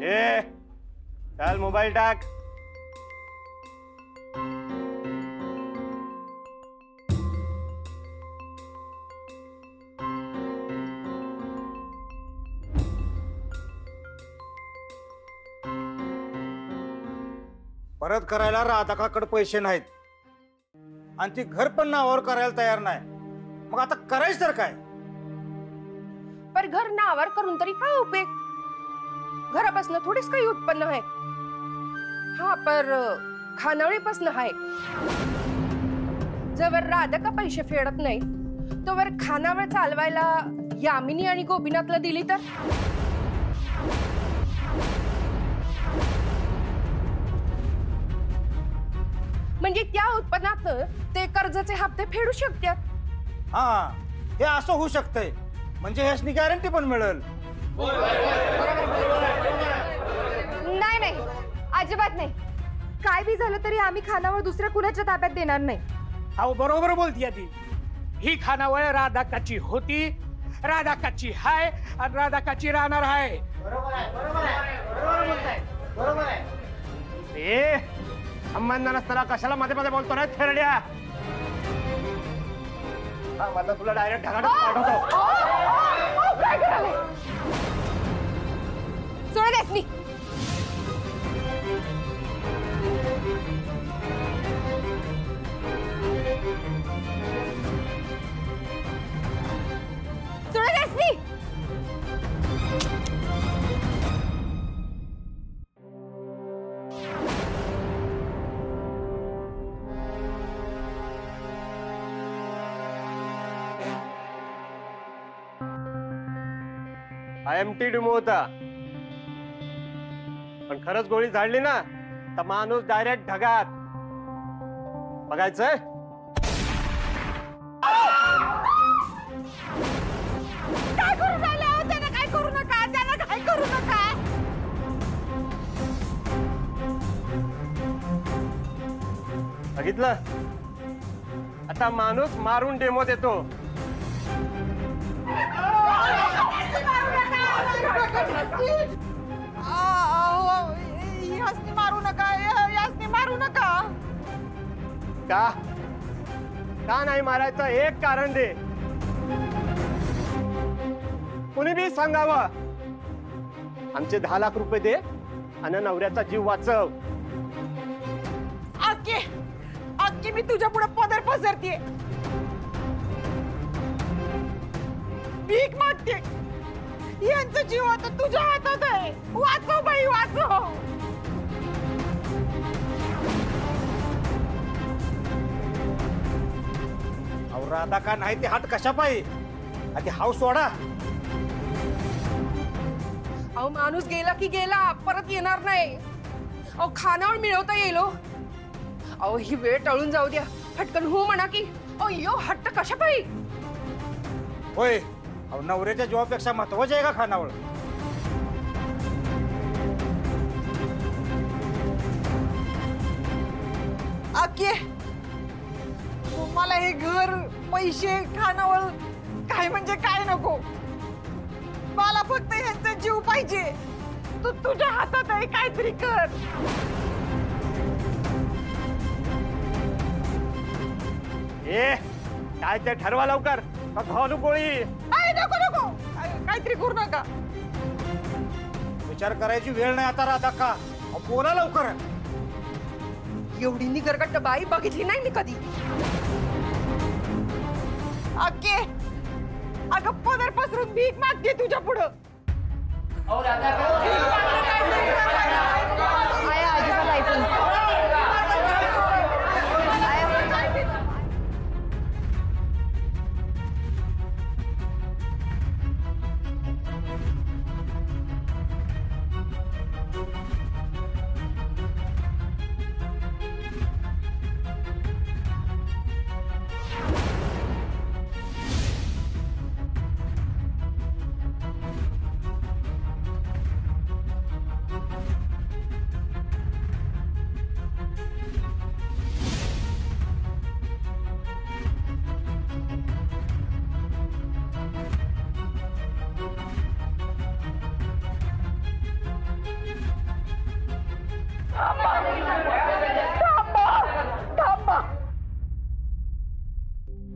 ए चल मोबाईल टाक. परत करायला राधाकाकडे पैसे नाहीत आणि ती घर पण नावावर करायला तयार नाही. मग आता करायचं तर काय? पर घर नावावर करून तरी काय उपयोग? घरापासून थोडीच काही उत्पन्न आहे. हा पर खानावळीपासून आहे. जवळ राधिका पैसे फेडत नाही तोवर खानावळ चालवायला यामिनी आणि गोपीनाथला दिली तर म्हणजे त्या उत्पन्नात ते कर्जाचे हप्ते फेडू शकतात. हा हे असं होऊ शकतंय. म्हणजे ह्याची गॅरंटी पण मिळेल. नाही नाही अजिबात नाही. काय बी झालं तरी आम्ही खानावळ दुसऱ्या कुणाच्या ताब्यात देणार नाही. अहो बरोबर बोलतीये ती. ही खानावळ राधाकाची होती, राधाकाची हाय आणि राधाकाची राहणार आहे. ए संबंध नसताना कशाला मध्ये मध्ये बोलतो ना थेरड्या. मला तुला डायरेक्ट ढगाडत पाठवतो. सोड देस मी. सोड देस मी. एमटी डिमो होता पण खरंच गोळी झाडली ना तर माणूस डायरेक्ट ढगात. बघायचंय? काय करू राहिला? त्याला काय करू नका, त्याला काय करू नका. बघितलं? आता माणूस मारून डेमो देतो. यासनी मारू नका, यासनी मारू नका. का का नाही मारायचं? एक कारण दे. कुणी बी सांगावं. आमचे 10 लाख रुपये दे आणि नवऱ्याचा जीव वाचव. आके आके मी तुझ्या पुढे पदर पसरते. भीक मागते. यांचा जीव आता तुझ्या हातात आहे. वाचव बाई वाचव. राधा का नाही ते हात कशा पाहिजे? आधी हाव सोडा. अहो माणूस गेला की गेला, परत येणार नाही. अहो खानावळ मिळवता येईल. अहो ही वेळ टळून जाऊ द्या. फटकन हो म्हणा की. अहो यो हट्ट कशा पाहिजे? होय अहो नवऱ्याच्या जीवापेक्षा महत्वाचे आहे का खानावळ? आके तुम्हाला हे घर पैसे खानावळ काय म्हणजे काय नको. मला फक्त यांचा जीव पाहिजे. तू तुझ्या हातात आहे. काहीतरी कर. ए काय ते ठरवा लवकर. घालू गोळी. नको नको काहीतरी करू नका. विचार करायची वेळ नाही आता राधा का. बोला लवकर. एवढी निगरगट्ट बाई बघितली नाही मी कधी. आके अगं पदर पसरून भीक मागते तुझ्या पुढं. अजिबात ऐकून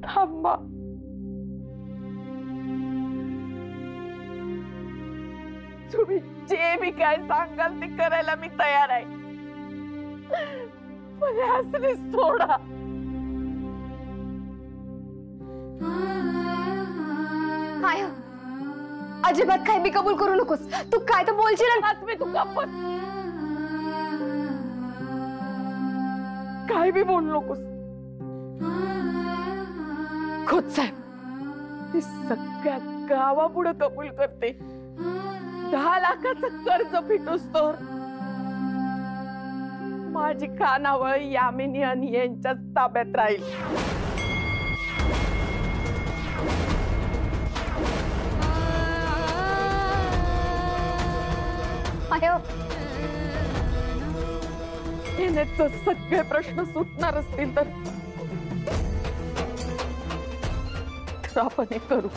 थांबा. तुम्ही जे बी काय सांगाल ते करायला मी तयार आहे. पण हे असले सोडा. काय हो? अजिबात काय बी कबूल करू नकोस. तू काय तर बोलशील ना. मी तू गप्पत काय बी बोलू नकोस. खोत साहेब, मी सगळ्या गावापुढे कबूल करते. 10 लाखाचं कर्ज फिटूस तर माझी खानावळ यामिनी आणि यांच्याच ताब्यात राहील. आयो, येण्याचे सगळे प्रश्न सुटणार असतील तर आपण हे करू.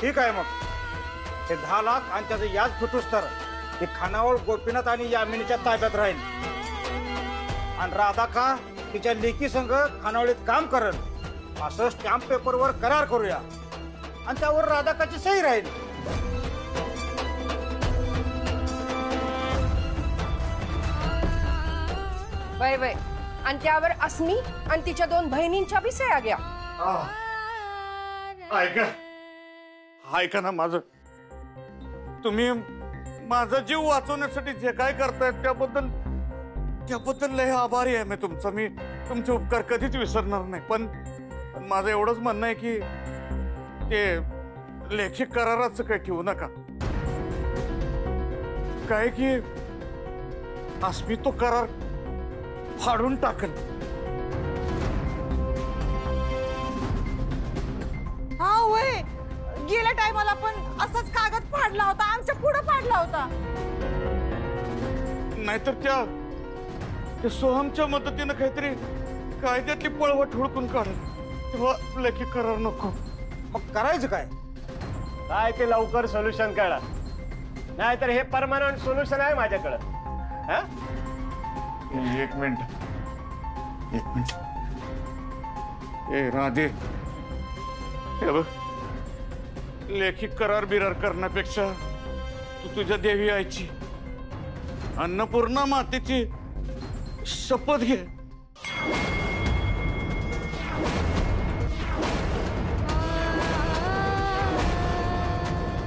ठीक आहे मग. हे 10 लाख आणि त्याचं याच फुटूस तर हे खानावळ गोपीनाथ आणि यामिनीच्या ताब्यात राहील. आणि राधा का तिच्या लेकी संघ खानावळीत काम करल असं स्टॅम्प पेपरवर करार करूया आणि त्यावर राधाकाची सही राहील. वय वय आणि त्यावर अस्मी आणि तिच्या 2 बहिणींच्या बी सह्या घ्या. ऐका ऐका ना, माझं तुम्ही माझा जीव वाचवण्यासाठी जे काय करतायत त्याबद्दल लय आभारी आहे मी तुमचा. मी तुमचे उपकार कधीच विसरणार नाही. पण माझं एवढंच म्हणणं आहे की ते लेखी कराराचं काय ठेवू नका. काय की अस्मी तो करार फाडून टाकल. हा होय, गेल्या टायमाला पण असाच कागद फाडला होता. आमच्या पुढे फाडला होता. नाहीतर त्या सोहमच्या मदतीनं काहीतरी कायद्यातली पळवट हुडकून काढल. तेव्हा लेखी करार नको. मग करायचं काय? काय ते लवकर सोल्युशन काढा, नाहीतर हे परमनंट सोल्युशन आहे माझ्याकडं. एक मिनिट. ए राधे, हे बघ, लेखी करार बिरार करण्यापेक्षा तू तुझ्या देवी आईची अन्नपूर्णा मातेची शपथ घे.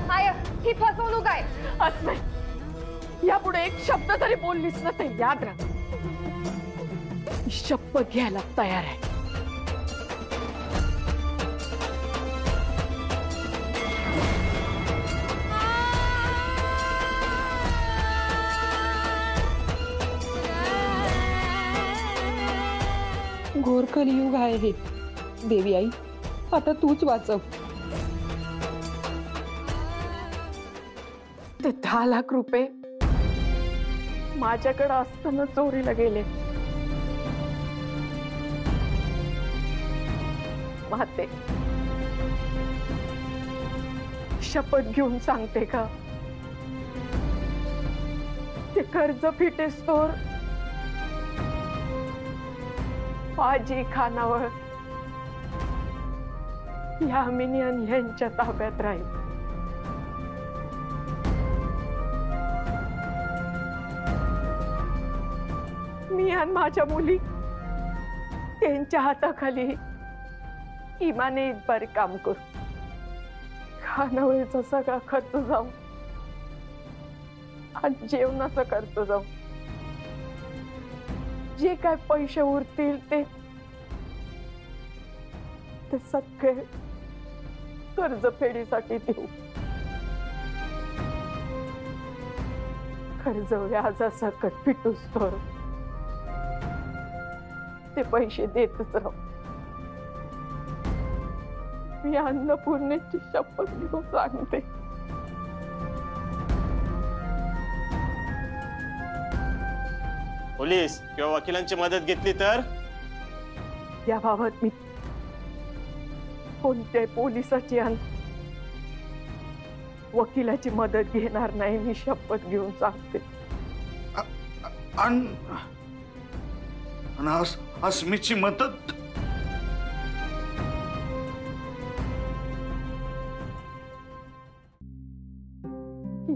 आय, ही फसवणूक आहे. अस्मी, यापुढे एक शब्द तरी बोललीस ना तर याद राख, मी शपथ घ्यायला तयार आहे. घोर कलियुग आहे हे. देवी आई, आता तूच वाचव. ते 10 लाख रुपये माझ्याकडे असताना चोरीला गेले. माते, शपथ घेऊन सांगते का, ते कर्ज फिटेस तोर माझी खानावळ यामिनी आणि यांच्या ताब्यात राहील. मी आणि माझ्या मुली त्यांच्या हाताखाली इमाने इतबारी काम करू. खानावळीचा सगळा खर्च जाऊ आणि जेवणाचा खर्च जाऊ. जे काय पैसे उरतील ते सगळे कर्जफेडीसाठी देऊ. कर्ज व्याजासकट फिटूस तर ते पैसे देतच राहू. मी अन्नपूर्णेची शपथ घेऊन सांगते. पोलीस किंवा वकिलांची मदत घेतली तर याबाबत मी कोणत्याही पोलिसाची आणि वकिलाची मदत घेणार नाही. मी शपथ घेऊन सांगते. आणि अस्मीची मदत.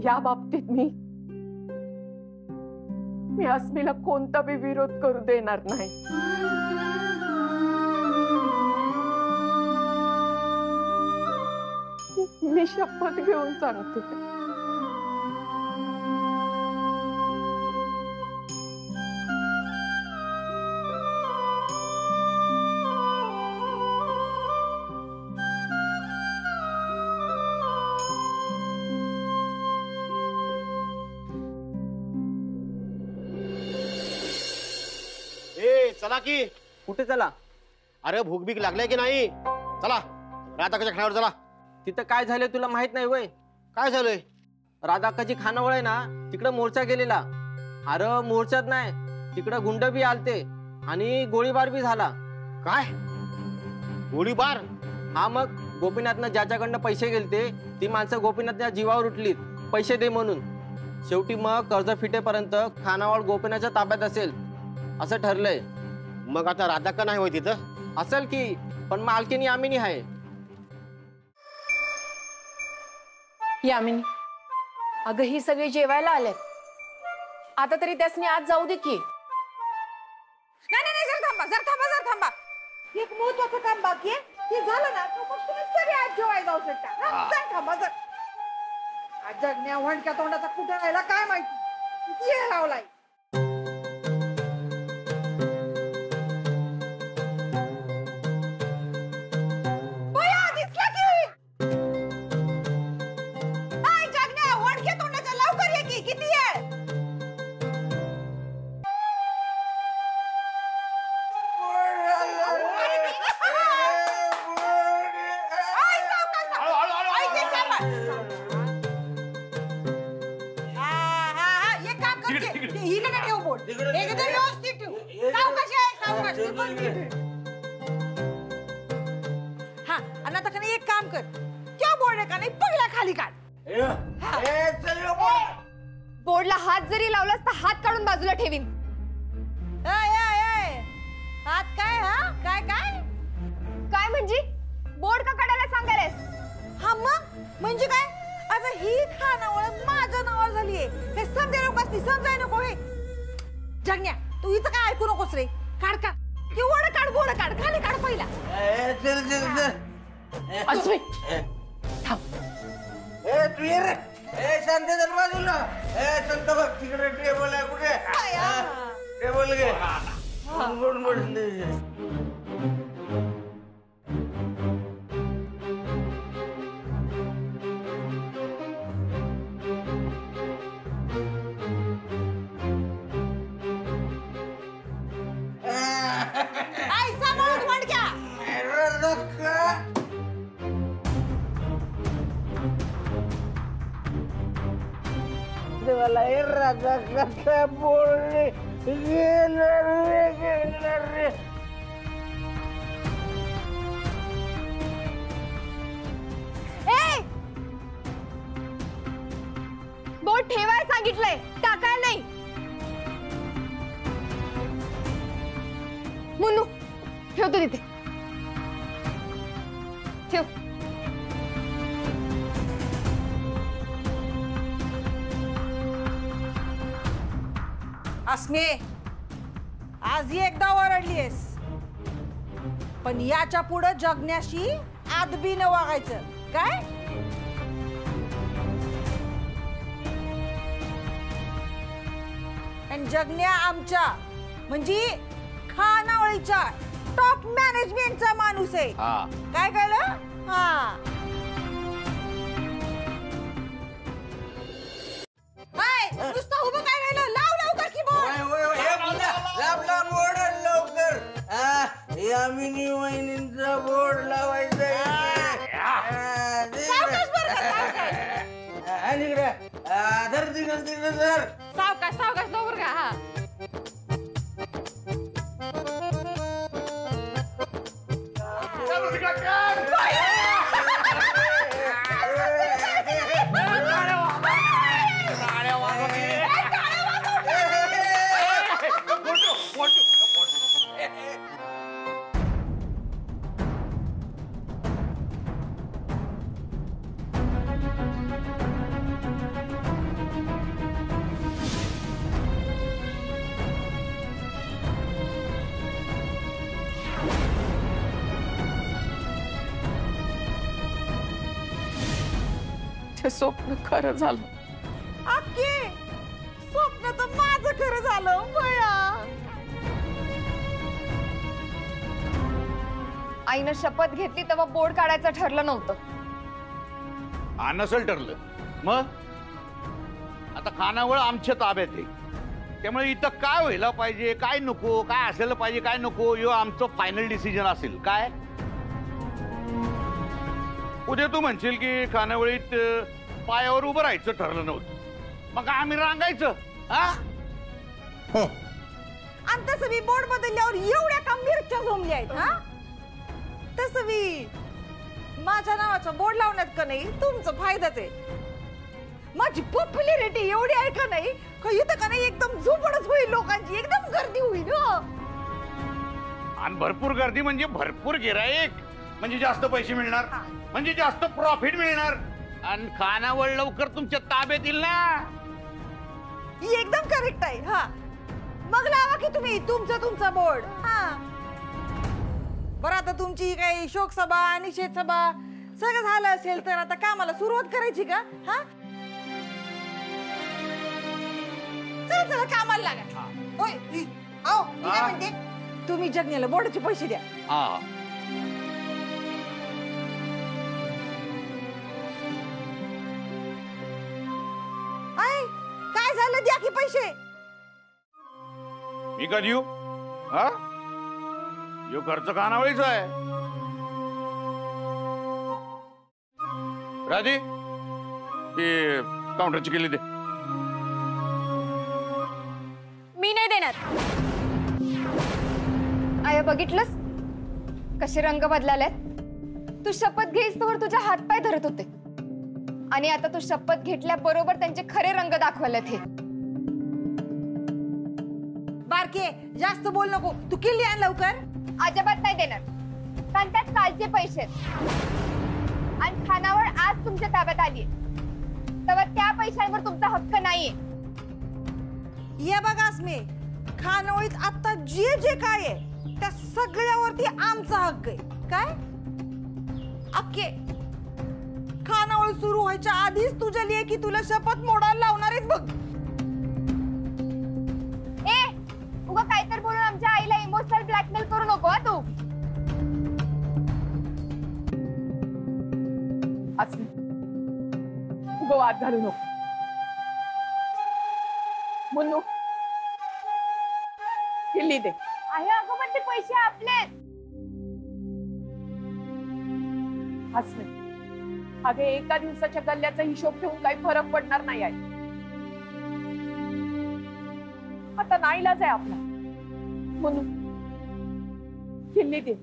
या बाबतीत मी अस्मीला कोणता बी विरोध करू देणार नाही. मी शपथ घेऊन सांगते. चला की. कुठे चला? अरे भूक बीक लागलाय की नाही? चला राधाकाच्या खानावर चला. तिथं काय झालंय तुला माहित नाही वय? काय झालंय? राधाकाची खानावळ आहे ना, तिकडं मोर्चा गेलेला. अरे मोर्चात नाही, तिकडं गुंड बी आलते आणि गोळीबार बी झाला. काय गोळीबार? हा, मग गोपीनाथनं ज्याच्याकडनं पैसे गेलते ती माणसं गोपीनाथच्या जीवावर उठलीत पैसे दे म्हणून. शेवटी मग कर्ज फिटेपर्यंत खानावळ गोपीनाथच्या ताब्यात असेल असं ठरलंय. मग आता राधाका नाही होय तिथं? असेल की, पण मालकीनी यामिनी आहे. यामिनी, अगं ही सगळी जेवायला आले, आता तरी त्यासनी आज जाऊ दे की. नाही, जर थांबा. एक महत्वाचं काम बाकी आहे, ते झालं ना तर मग तुम्ही सगळे आज जेवायला जाऊ शकता. जर थांबा. आज जगण्या वणक्या तोंडाचा कुठे राहिला काय माहिती, किती लावलाय. एक काम कर, क्या बोर्ड का नाही पहिला खाली काढ. बोर्डला हात जरी लावलास तर हात काढून बाजूला ठेवीन. हात काय? हा काय म्हणजे? बोर्ड का काढायला सांगायलास? हा मग म्हणजे काय? आता ही खानावळ माझ्या नावावर झालीये हे समजाय नकोस, ती समजाय नको. हे जगण्या, तू इथं काय ऐकू नकोस रे. काढ बोर्ड काढ खाली काढ पहिला. अस्मी तू ये रे. शांत जर बाजूला. संत बघ तिकडे टेबल आहे. कुठे टेबल घे. मला हे राजा कसा बोलणे गेलं रे. बोर्ड ठेवायला सांगितलंय, टाकायला नाही. मुन्नू ठेवतो तिथे. ठेव. अस्मे, आज एकदा ओरडलीस, पण याच्या पुढे जगण्याशी आदबीने वागायचं काय? आणि जगण्या आमच्या म्हणजे खानावळीच्या टॉप मॅनेजमेंटचा माणूस आहे. काय कळलं? हा, नुसतं उभं काय राहिलं? लाव लवकर की बोर्ड. बोर्ड लवकर. यामिनी वहिनींचा बोर्ड लावायचा. सावकाश लवकर का. हा हे स्वप्न खरं झालं. अक्के स्वप्न तर माझं खरं झालं बया. आईनं शपथ घेतली तेव्हा बोर्ड काढायचं ठरलं नव्हतं. नसेल ठरलं मग आता खानावळ आमच्या ताब्यात आहे, त्यामुळे इथं काय व्हायला पाहिजे, काय नको, काय असायला पाहिजे, काय नको, यो आमचं फायनल डिसिजन असेल. काय उद्या तू म्हणशील की खानावळीत पायावर उभं राहायचं ठरलं नव्हतं, मग आम्ही रांगायचं. आणि तसं मी बोर्ड बदलल्यावर एवढ्या का मिरच्या जमल्या आहेत. हा तसं मी माझ्या नावाचा बोर्ड लावण्यात का नाही तुमचा फायदाच आहे. माझी पॉप्युलॅरिटी एवढी आहे का नाही का इथं का नाही एकदम झोपडच होईल, लोकांची एकदम गर्दी होईल. आणि भरपूर गर्दी म्हणजे भरपूर गिराईक, म्हणजे जास्त पैसे मिळणार, म्हणजे जास्त प्रॉफिट मिळणार, आणि खानावळ लवकर तुमच्या ताब्यात येईल ना. ही एकदम करेक्ट आहे. हा मग लावा की तुम्ही तुमचा बोर्ड. हा बरं आता तुमची काही शोक सभा, निषेध सभा सगळं झालं असेल तर आता कामाला सुरुवात करायची का? हा चला कामाला लागा. होय आओ मी काय म्हणते, तुम्ही जगण्याला बोर्डाचे पैसे द्या. काय झालं, द्या की पैसे. मी का देऊ? हा यो खर्च खानावळीचा आहे. राधी ते काउंटरची केली दे. मी नाही देणार. आय बघितलंस कसे रंग बदलालेत. तू शपथ घेईस तर तुझ्या हातपाय धरत होते आणि आता तू शपथ घेतल्याबरोबर त्यांचे खरे रंग दाखवलेत. हे बारके जास्त बोल नको. तू किल्ली आण लवकर. अजिबात नाही देणार, कारण त्यात कालचे पैसे आणि खानावळ आज तुमच्या ताब्यात आली, तेव्हा त्या पैशांवर तुमचा हक्क नाहीये. ये बघास मी खानावळीत आता जे जे काय आहे त्या सगळ्यावरती आमचा हक्क आहे. काय अक्के खानावळ सुरू व्हायच्या आधीच तुझ्या लेकी तुला शपथ मोडायला लावणार आहेत बघ. उगा काहीतरी बोलून आमच्या आईला इमोशनल ब्लॅकमेल करू नको. तू उगा वाद घालू नको. मुन्नू किल्ली दे. आहे अगं पण ते पैसे आपले. अगे एका दिवसाच्या गल्ल्याचा हिशोब ठेवून काही फरक पडणार नाही आहे. आता नाईलाज आहे आपला. म्हणून किल्ली दे.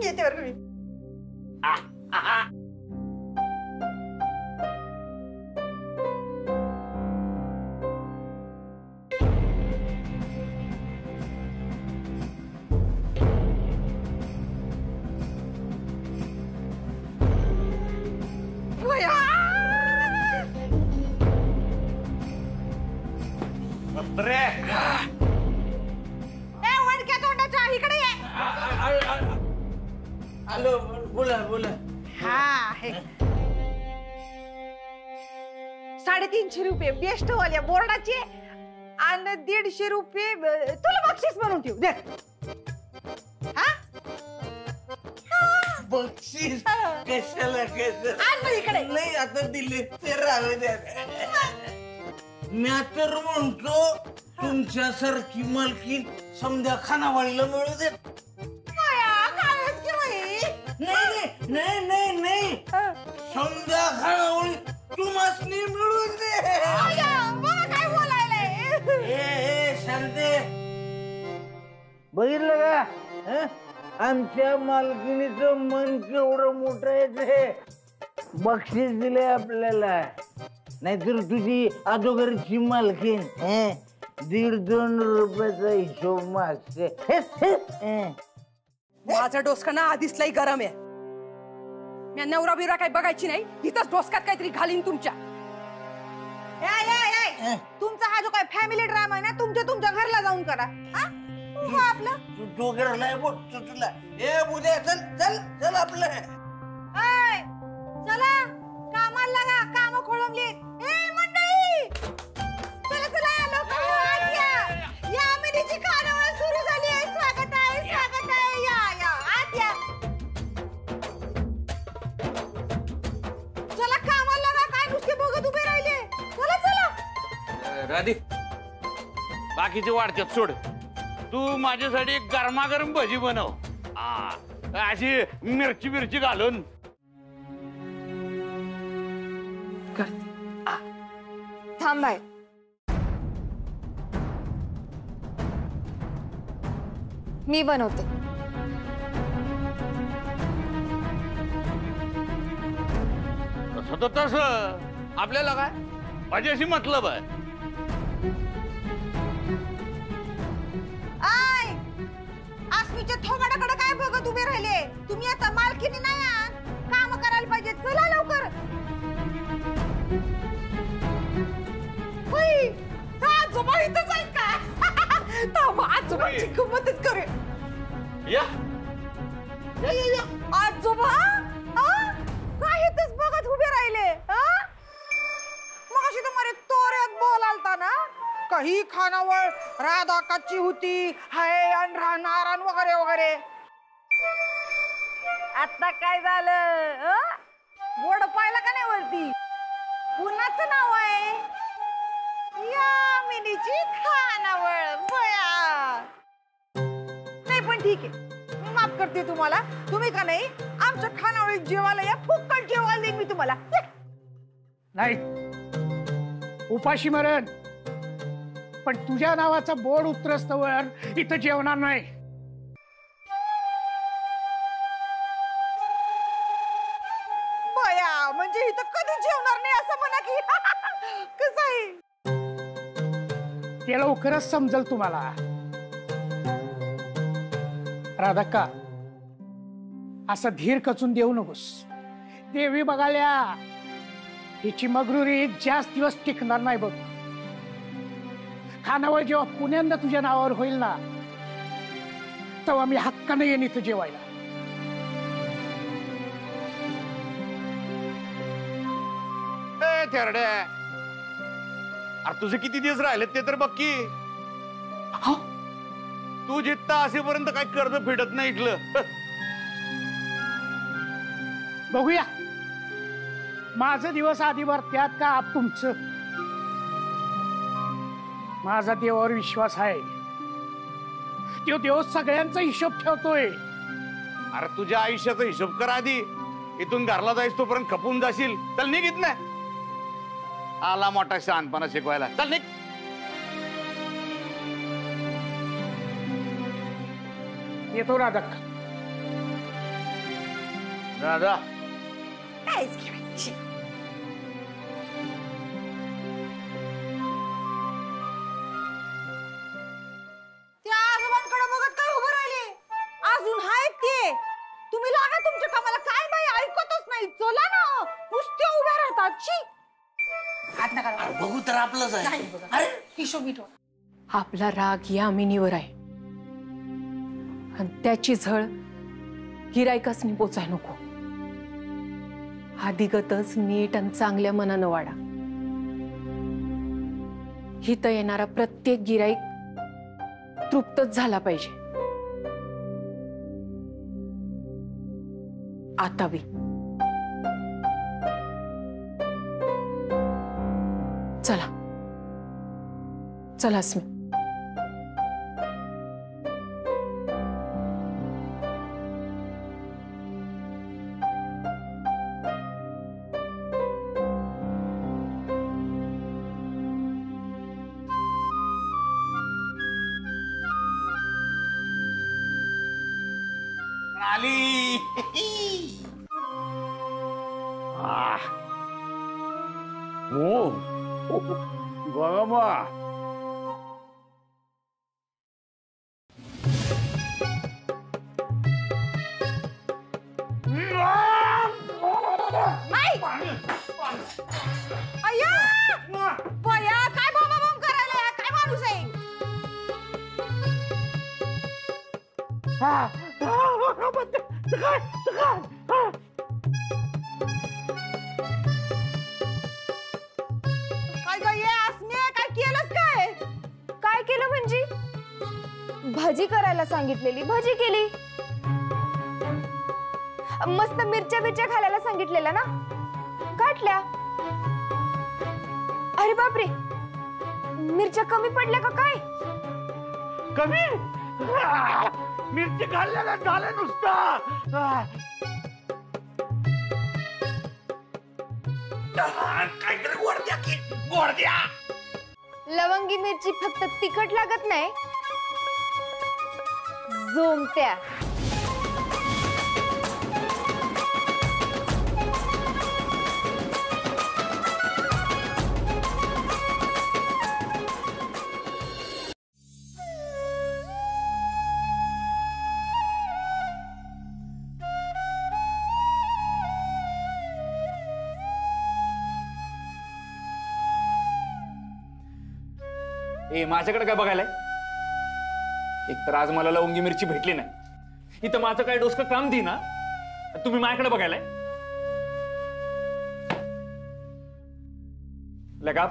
घेते बरं मी. हॅलो बोला बोला. हा 350 रुपये बेस्ट वाल्या बोर्डाचे आणि 150 रुपये तुला बक्षीस म्हणून ठेव. दे. बक्षीस कशाला इकडे नाही आता दिले ते राहू द्या. मी तर म्हणतो तुमच्यासारखी मालकी समध्या खानावळीला मिळू दे. नाही नाही नाही समध्या खानावळी तुम्हासनी मिळून दे. काय बोलायला शांते बघितलं का आमच्या मालकिनीचं मन केवढं मोठं आहे ते. बक्षीस दिले आपल्याला, नाहीतर तुझी अगोदरची मालकीन 1.5-2 रुपयाचा हिशोब मागते. माझा डोसकाना आधीच लई गरम आहे. मी नवरा बिवरा काही बघायची नाही. इथंच डोसक्यात काहीतरी घालीन तुमच्या. तुमचा हा जो काय फॅमिली ड्रामा आहे ना तुमच्या घरला जाऊन करा. हो आपलं तू डोक्याला नाही बोलतो तुला. ए बुद्या चल चल चल आपलं. ऐ, चला कामाला लागा, काम खोळंबली. ए मंडळी, चला चला लवकर या, आत या. या मिनीची खानावळ सुरू झाली आहे. स्वागत आहे, स्वागत आहे. या या आत या. चला कामाला लागा, काय नुसते बघत उभे राहिले. चला चला. राधी बाकीचे वाढतात सोड. तू माझ्यासाठी एक गरमागरम भजी बनव. अशी मिरची मिरची घालून. थांब बाय. मी बनवते. तसं तर तसं आपल्याला काय माझ्याशी मतलब आहे. आय, आसमीच्या थोबाडाकडे काय बघत उभे राहिले. तुम्ही आता मालकीनी नाही आहात, काम करायला पाहिजे. चला लवकर. होय, आजोबा इथंच आहेत का? थांबा, आजोबांची गंमतच करे. या आजोबा काय इथंच बघत उभे राहिले. मग अशी तुम्हाला तोऱ्यात बोलालता ना, काही खानावळ राधा काची होती हाय आणि राहणार आणि वगैरे वगैरे. आता काय झालं? बोर्ड पाहिला का नाही वरती? कुणाचं नाव आहे? यामिनीची खानावळ. बया नाही पण ठीक आहे, मी माफ करते तुम्हाला. तुम्ही का नाही आमच्या खानावळीत जेवायला या. फुक्कट जेवायला देईन मी तुम्हाला. नाही उपाशी मरण, पण तुझ्या नावाचा बोर्ड उतरस्तवर इथं जेवणार नाही. बया म्हणजे इथं कधी जेवणार नाही असं म्हणा की. कसं आहे ते लवकरच समजल तुम्हाला. राधाक्का, असं धीर कचून देऊ नकोस. देवी बघाल्या, हिची मगरुरी जास्त दिवस टिकणार नाही बघ. खानावळ जेव्हा पुण्यांदा तुझ्या नावावर होईल ना, तेव्हा मी हक्काने येईन इथं जेवायला. थेरड्या, अरे तुझे किती दिवस राहिले ते तर बघ की. तू जित्ता असेपर्यंत काय कर्ज फेडत नाही इथलं. बघूया माझं दिवस आधी भरत्यात का आप तुमचं. माझा देवावर विश्वास आहे. तो देव सगळ्यांचा हिशोब ठेवतोय. अरे तुझ्या आयुष्याचा हिशोब कर आधी. इथून घरला जायस तोपर्यंत खपून जाशील. चल निघित नाही. आला मोठा शहाणपणा शिकवायला. चल निघ. येतो राधक्का. राधा काहीच घ्यायची. त्या आजोबांकडे बघत काय उभं राहिले. अजून आहेत ते. तुम्ही लागा तुमच्या कामाला. काय बाई ऐकतच नाही. चला ना, नुसते उभ्या राहतात. शी हात नका लावू. बघू तर आपलंच आहे. अरे हिशोब नीट. आपला राग यामिनीवर आहे आणि त्याची झळ गिरायकासनी पोचाय नको. आदिगतच नीट आणि चांगल्या मनानं वाडा. हिथं येणारा प्रत्येक गिराईक तृप्तच झाला पाहिजे. आता बी चला चला स्मित. आली. गोमा अय्या बया काय बोंबाबोंब करायला. काय माणूस आहे. काय ग ये आसमे, काय केलंस काय? काय केलं म्हणजे? भजी करायला सांगितलेली, भजी केली. मस्त मिरच्या घालायला सांगितलेल्या ना, काटल्या. अरे बापरे, मिरच्या कमी पडल्या का काय? कमी मिरची खाल्ल्याला झालं नुसतं. काहीतरी गोड द्या की, गोड द्या. लवंगी मिरची फक्त तिखट लागत नाही, जोमत्या. ए माझ्याकडे काय बघायलाय? एक तर आज मला लवंगी मिरची भेटली नाही, इथं माझं काय डोसकं काम दी ना, तुम्ही माझ्याकडे बघायलाय. लगा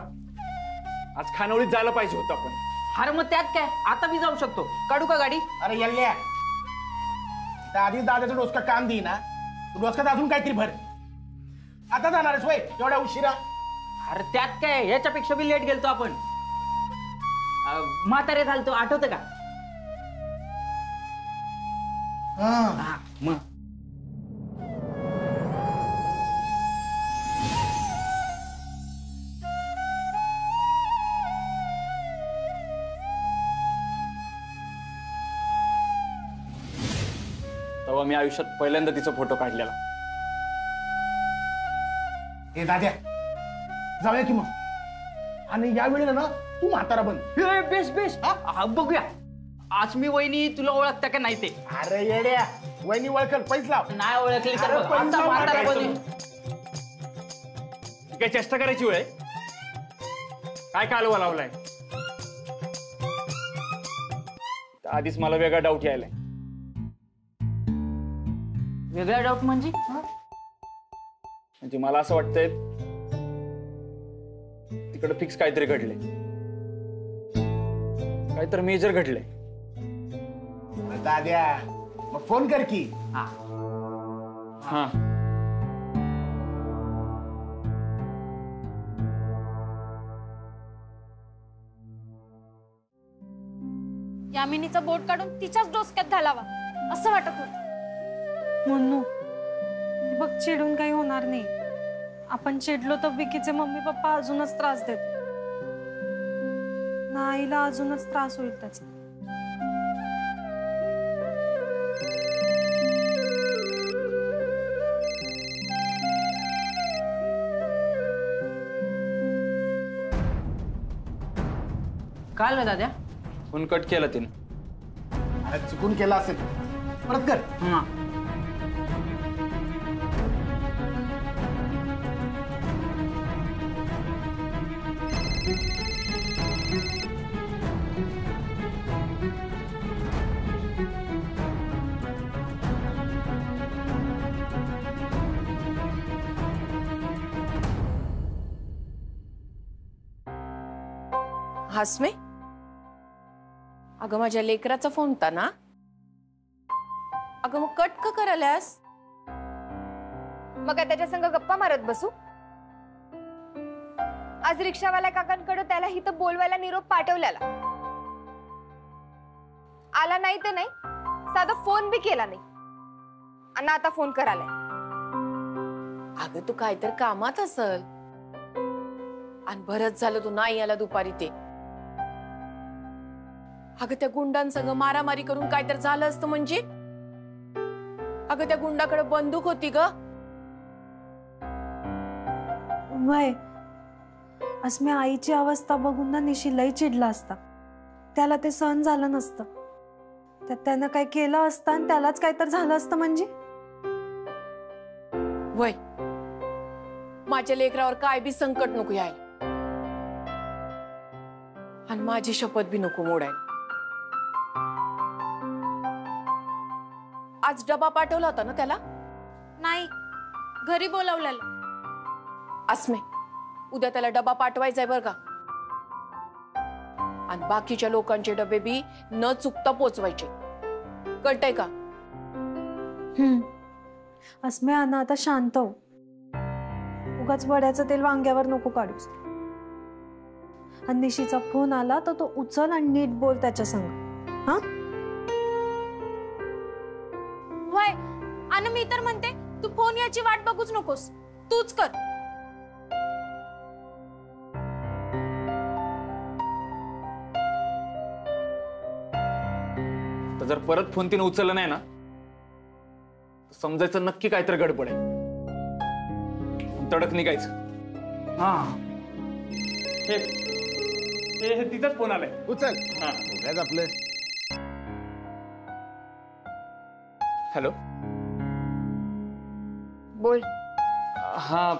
आज खानावळीत जायला पाहिजे होतं आपण. अरे मग त्यात काय, आता मी जाऊ शकतो. काढू का गाडी? अरे यल्ल्या, त्या आधीच दादाचं डोसका काम देई ना, तू डोसक्यात अजून काहीतरी भर. आता जाणार आहेस वय एवढ्या उशिरा? अरे त्यात काय, याच्यापेक्षा बी लेट गेलतो आपण. म्हातारे झालतो, आठवतं का? मग तेव्हा मी आयुष्यात पहिल्यांदा तिचा फोटो काढलेला. हे दाद्या, जाऊया की मग. आणि या वेळेला ना तू म्हातारा बन. बेस बेस, बघूया आज मी वहिनी तुला ओळखता का नाही ते. अरे येड्या, वहिनी ओळखल, पैस लाव. नाही ओळखली तर अरे बघ, पण आता म्हातारा काय बनेल. काय चेष्टा करायची वेळ आहे? काय कालवा लावलाय? आधीच मला वेगळा डाऊट यायलाय. वेगळा डाऊट म्हणजे? म्हणजे मला असं वाटतंय तिकडे फिक्स काहीतरी घडले, काहीतरी मेजर घडले. दाद्या मग फोन कर की. हा यामिनीचा बोट काढून तिच्याच डोसक्यात घालावा असं वाटत होत. म्हणू बघ, चिडून काही होणार नाही. आपण चिडलो तर विकीचे मम्मी पप्पा अजूनच त्रास देत, नाईला अजूनच त्रास होईल त्याचा. काय आलं दाद्या? फोन कट केला तिने. अरे चुकून केला असेल, परत कर. हासमे, अगं माझ्या लेकराचा फोन होता ना. अगं मग कट का करायलास? मग काय त्याच्या संग गप्पा मारत बसू? आज रिक्षावाल्या काकांकडे त्याला इथं बोलवायला निरोप पाठवलेला. आला नाही ते नाही, साधा फोन बी केला नाही, आणि आता फोन करायलाय. अगं तू काहीतरी कामात असल, आणि बरंच झालं तू नाही आला दुपारी ते. अगं त्या गुंडांसंग मारामारी करून काहीतरी झालं असतं म्हणजे. अगं त्या गुंडाकडे बंदूक होती ग. वय अस्मे, आईची अवस्था बघून ना निशी लई चिडला असता. त्याला ते सहन झालं नसतं, तर त्यानं काय केलं असतं आणि त्यालाच काय तर झालं असतं म्हणजे. वय माझ्या लेकरावर काय बी संकट नको यायला, आणि माझी शपथ बी नको मोडायला. आज डबा पाठवला होता ना त्याला? नाही, घरी बोलावलेलं. अस्मे, उद्या त्याला डबा पाठवायचाय बर का. आणि बाकीच्या लोकांचे डबे बी न चुकता पोचवायचे, कळतंय का? अस्मे अना आता शांत हो. उगाच वड्याचं तेल वांग्यावर नको काढूस. आणि निशीचा फोन आला तर तो उचल आणि नीट बोल त्याच्या संग. हा होय. आणि मी तर म्हणते तू फोन याची वाट बघूच नकोस, तूच कर. जर परत फोन तिने उचलला नाही ना, समजायचं नक्की काहीतरी गडबड आहे. तडक निघायचं. हा हे तिचाच फोन आलाय. उचल. हा, काय आपलं. हॅलो. बोल. हा,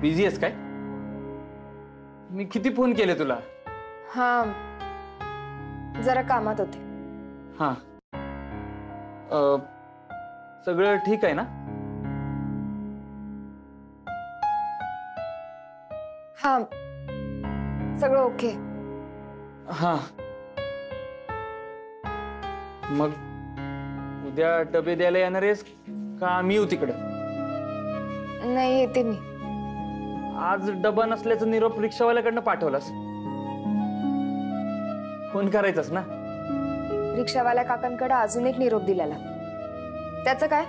बिझी आहेस काय? मी किती फोन केले तुला. हा, जरा कामात होते. हा, सगळं ठीक आहे ना? हा, सगळं ओके. हा, मग उद्या डबे द्यायला येणार आहेस का मी येऊ तिकडं? नाही, येते मी. आज डबा नसल्याचं निरोप रिक्षावाल्याकडनं पाठवलास. फोन करायचास ना? रिक्षावाल्या काकांकडे अजून एक निरोप दिलेला. त्याचं काय?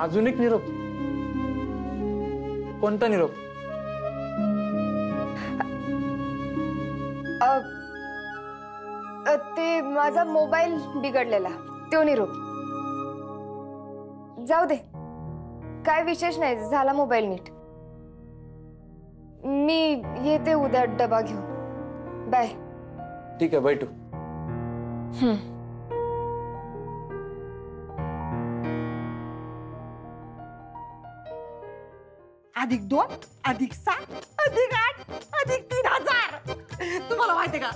अजून एक निरोप? कोणता निरोप? ते माझा मोबाईल बिघडलेला, तो निरोप. जाऊ दे, काय विशेष नाही, झाला मोबाईल नीट. मी येते उद्या डबा घेऊन. बाय. ठीक आहे, बैठू. +2 +7 +8 +3000. तुम्हाला माहितीये का,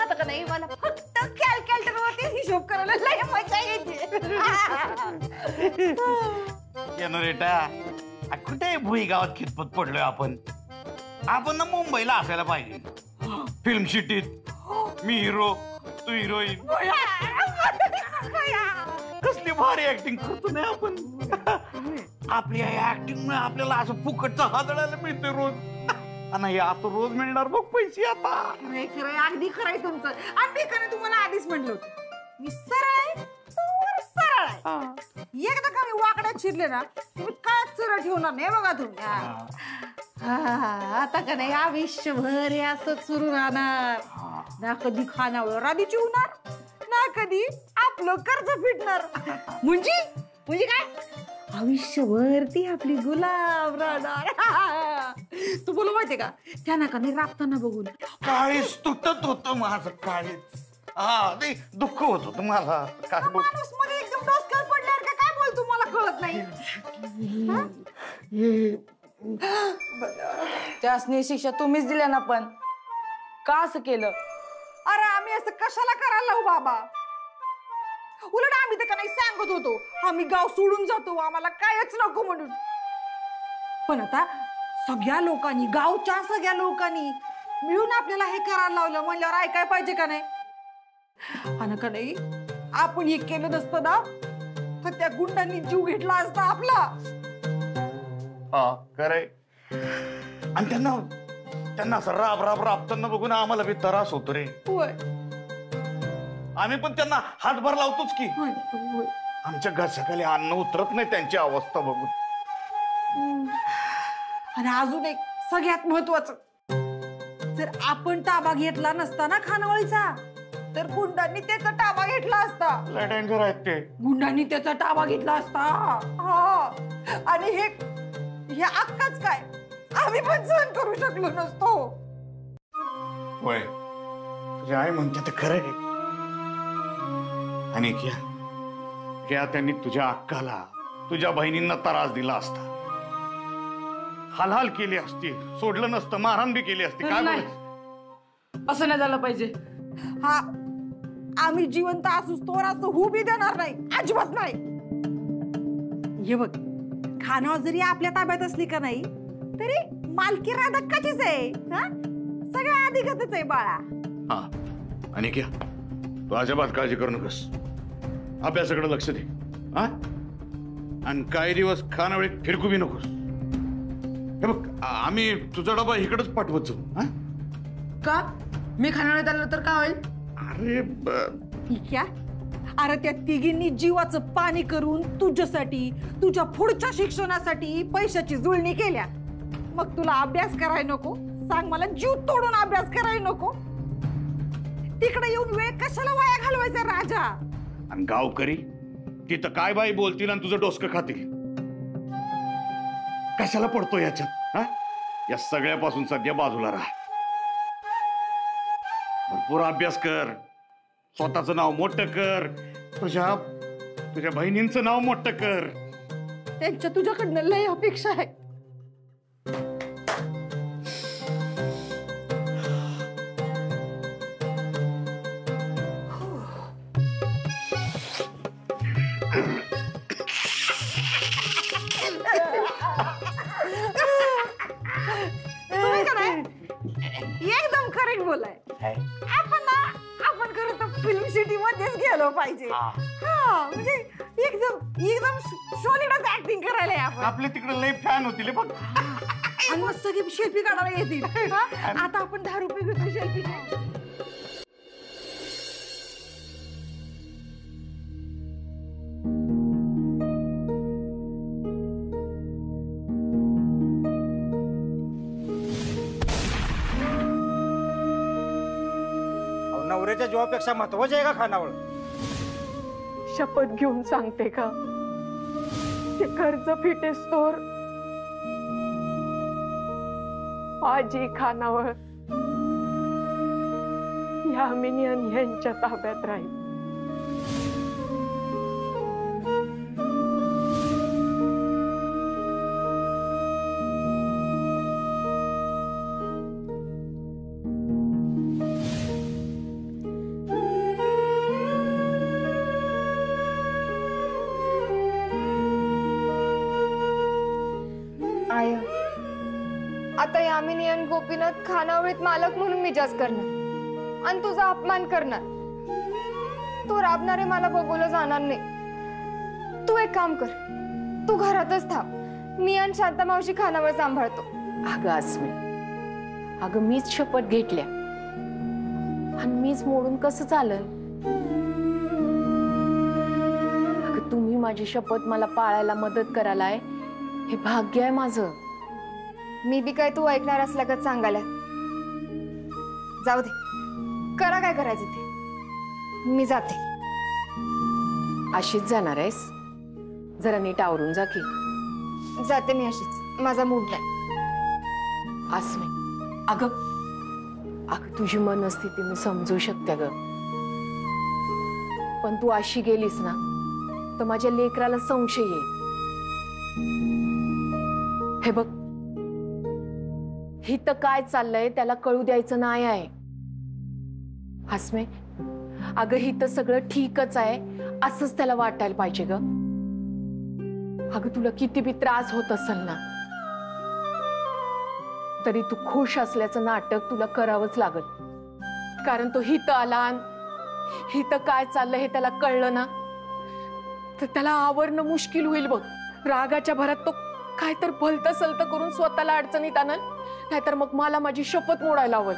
आता का नाही मला फक्त कॅल्क्युलेटर वरती हिशोब करायला लय मजा येते. जनरेटा, कुठे भुई गावात खितपत पडलोय आपण. आपण ना मुंबईला असायला पाहिजे. फिल्म सिटीत मी हिरो, तू हिरोईन. कसली भारी ऍक्टिंग करतो ना आपण. आपल्या ऍक्टिंग मुळे आपल्याला असं फुकटचं हादळायला मिळते रोज. आणि आता रोज मिळणार बघ पैसे आता. खरंय, अगदी खरंय तुमचं. आणि मी खरं तुम्हाला आधीच म्हणलं होतं, मी सरळ आहे, सरळ आहे. एकदा का मी वाकड्यात शिरले ना, तुम्ही काय सरळ ठेवणार नाही बघा तुम्ही. आता का नाही आयुष्यभर हे असं सुरू राहणार. ना कधी खानावळ राधीची होणार, ना कधी आपलं कर्ज फिटणार. म्हणजे काय, आयुष्यभर ती आपली गुलाब राहणार. तुम्हाला माहितीये का, त्यांना का नाही राबताना बघून काळीच तुटत होतं माझं. काळीच. हा, ते दुःख होत होतं मला. काय माणूस मध्ये एकदम डोसक्यावर पडल्यावर का काय बोल तुम्हाला कळत नाही. त्यासनी शिक्षा तुम्हीच दिल्या ना, पण का असं केलं? अरे आम्ही असं कशाला करायला लावू बाबा. उलट आम्ही तर का नाही सांगत होतो, आम्ही गाव सोडून जातो, आम्हाला कायच नको म्हणून. पण आता सगळ्या लोकांनी, गावच्या सगळ्या लोकांनी मिळून आपल्याला हे करायला लावलं म्हणल्यावर ऐकाय पाहिजे का नाही. आणि का नाही आपण हे केलं नसतं ना, तर त्या गुंडांनी जीव घेतला असता आपला. हा, खरंय. आणि त्यांना असं राबताना बघून आम्हाला बी त्रास होतो रे. आम्ही पण त्यांना हातभार लावतोच की. आमच्या घशाखाली अन्न उतरत नाही त्यांची अवस्था बघून. आणि अजून एक सगळ्यात महत्वाचं, जर आपण ताबा घेतला नसता ना खानावळीचा, तर गुंडांनी त्याचा ताबा घेतला असता. लय डेंजर आहेत ते. गुंडांनी त्याचा ताबा घेतला असता. आणि हे अक्काच काय, आम्ही पण सहन करू शकलो नसतो. होय, तुझी आई म्हणते ते खरं आहे. आणि क्या त्यांनी तुझ्या अक्काला, तुझ्या बहिणींना त्रास दिला असता, हालहाल केली असती, सोडलं नसतं, मारहाण बी केली असती. काय नाही, असं नाही झालं पाहिजे. हा, आम्ही जिवंत असूच तोवर असं होऊ बी देणार नाही, अजिबात नाही. हे बघ, खानावळ जरी आपल्या ताब्यात असली का नाही तरी मालकी राधक्काचीच आहे. हा, सगळ्या अधिगतच आहे बाळा. हा, आणि क्या तू अजिबात काळजी करू नकोस. अभ्यासाकडे लक्ष दे. हा, आणि काही दिवस खानावळीत फिरकू बी नकोस. हे बघ, आम्ही तुझा डबा इकडेच पाठवत जाऊ. हा, का मी खानावळीत आलो तर काय होईल? अरे ठीक आहे. अरे त्या तिघींनी जीवाचं पाणी करून तुझ्यासाठी, तुझ्या पुढच्या शिक्षणासाठी पैशाची जुळणी केल्या. मग तुला अभ्यास करायला नको? सांग मला, जीव तोडून अभ्यास करायला नको? तिकडे येऊन वेळ कशाला वाया घालवायचा राजा? आणि गावकरी तिथं काय बाई बोलतील आणि तुझं डोसकं खातील. कशाला पडतो याच्यात? हा, या सगळ्यापासून सध्या बाजूला राहा. भरपूर अभ्यास कर, स्वतःचं नाव मोठं कर, तुझ्या बहिणींचं नाव मोठं कर. त्यांच्या तुझ्याकडनं लय अपेक्षा आहे. एकदम करेक्ट बोलाय. आपण खरं तर फिल्म सिटी मध्येच गेलो पाहिजे. हा, म्हणजे एकदम सॉलिडच ऍक्टिंग करायला आपण. आपले तिकडे लई फॅन होतील बघ. आणि मग सगळे सेल्फी काढायला येतील. आता आपण 10 रुपये घेतो सेल्फी. नवऱ्याच्या जीवापेक्षा महत्वाचे आहे का खानावळ? शपथ घेऊन सांगते का, ते कर्ज फिटेस्तोर माझी खानावळ यामिनी आणि यांच्या ताब्यात राहील. आता यामिनी आणि गोपीनाथ खानावळीत मालक म्हणून मी जास्त करणार आणि तुझा अपमान करणार. तू राबणारे मला बघवलं जाणार नाही. तू एक काम कर, तू घरातच थांब. मी आणि शांता मावशी खानावळ सांभाळतो. अगं अस्मी, अगं मीच शपथ घेतल्या आणि मीच मोडून कसं चालेल? अगं तुम्ही माझी शपथ मला पाळायला मदत करायलाय, हे भाग्य आहे माझं. मी बी काय तू ऐकणार असल्यागत सांगायला. जाऊ दे, करा काय करायचं ते. मी जाते. अशीच जाणार आहेस? जरा नीट आवरून जा की. जाते मी अशीच, माझा मूड नाही. अस्मी, अगं तुझी मनस्थिती मी समजू शकते ग, पण तू अशी गेलीस ना तर माझ्या लेकराला संशय येईल. हे बघ, हिथं काय चाललंय त्याला कळू द्यायचं नाही आहे. अस्मी, अगं हिथं सगळं ठीकच आहे असंच त्याला वाटायला पाहिजे ग. अगं तुला किती बी त्रास होत असेल ना, तरी तू खुश असल्याचं नाटक तुला करावंच लागल. कारण तो हिथं आला, हिथं काय चाललंय हे त्याला कळलं ना तर त्याला आवरणं मुश्किल होईल बघ. रागाच्या भरात तो काय तर भलत सलत करून स्वतःला अडचणीत आणल, नाहीतर मग मला माझी शपथ मोडायला हवं.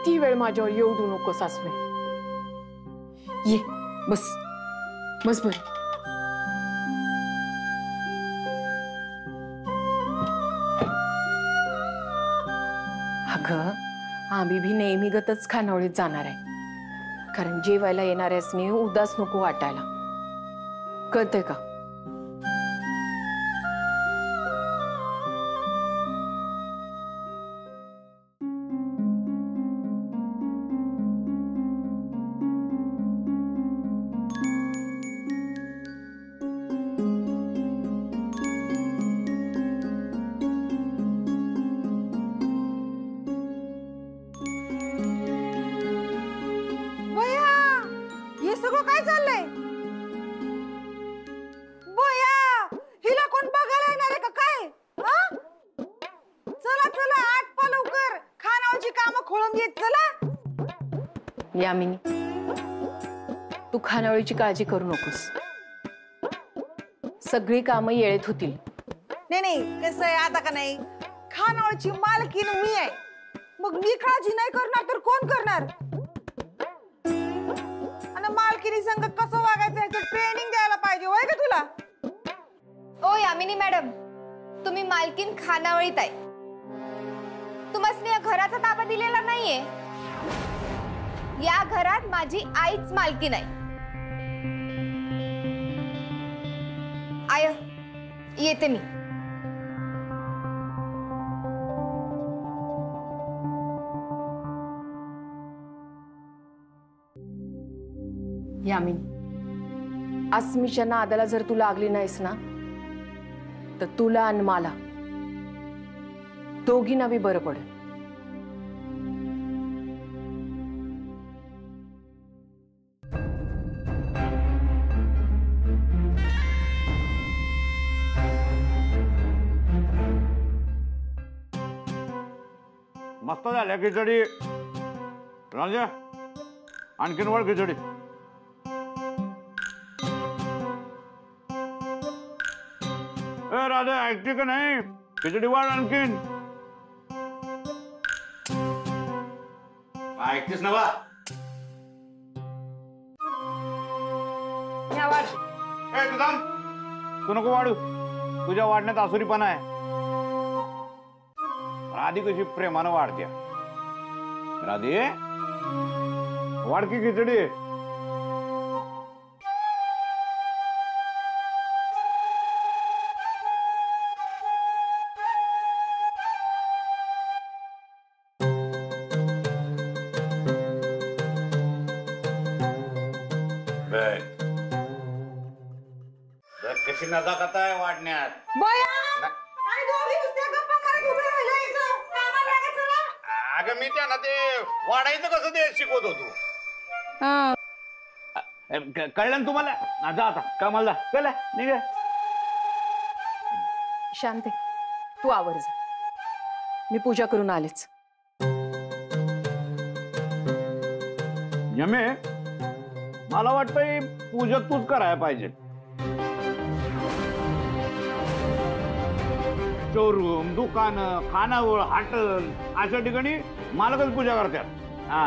ती वेळ माझ्यावर येऊ देऊ नकोस अस्मी. ये बस बस बर. अगं आम्ही भी नेहमीगतच खानावळीत जाणार आहे, कारण जेवायला येणाऱ्यासनी उदास नको वाटायला. कळतंय का? यामिनी, तू खानावळीची काळजी करू नकोस. सगळी कामं येळेत होतील. नाही कसं आहे आता का नाही, खानावळची मालकीन मी आहे. मग मी काळजी नाही करणार तर कोण करणार? आणि मालकीनी संग कसं वागायचं याचं ट्रेनिंग द्यायला पाहिजे होय का तुला? ओ यामिनी मॅडम, तुम्ही मालकीन खानावळीत आहे. तुम्हाला या घराचा ताबा दिलेला नाहीये. या घरात माझी आईच मालकीन आहे. आय येते मी. यामिनी, अस्मीच्या नादाला जर तू लागली नाहीस ना, तर तुला आणि मला दोघींना बी बरं पडेल. मस्त झाल्या खिचडी. राजा, आणखीन वळ खिचडी. ए राजा, ऐकते का नाही? खिचडी वाढ आणखीन. ऐकतेस ना बा? ए तू थांब. तू नको वाढू. तुझ्या वाढण्यात आसुरीपणा आहे. राधी कशी प्रेमानं वाढते. राधे, वाढ की खिचडी. कशी नजाकत आहे वाढण्यात. काय दोघी नुसत्या गप्पा मारत उभे राहिला इथं? कामाला लागायचं ना? अगं मी त्यांना ते वाढायचं कसं ते शिकवत होतो. कळलं ना तुम्हाला? जा आता कामाला जा. चला निघ. शांते, तू आवर जा. मी पूजा करून आलेच. यमे, मला वाटतंय पूजा तूच करायला पाहिजे. शोरूम, दुकान, खानावळ, हॉटेल अशा ठिकाणी मालकच पूजा करतात. हा,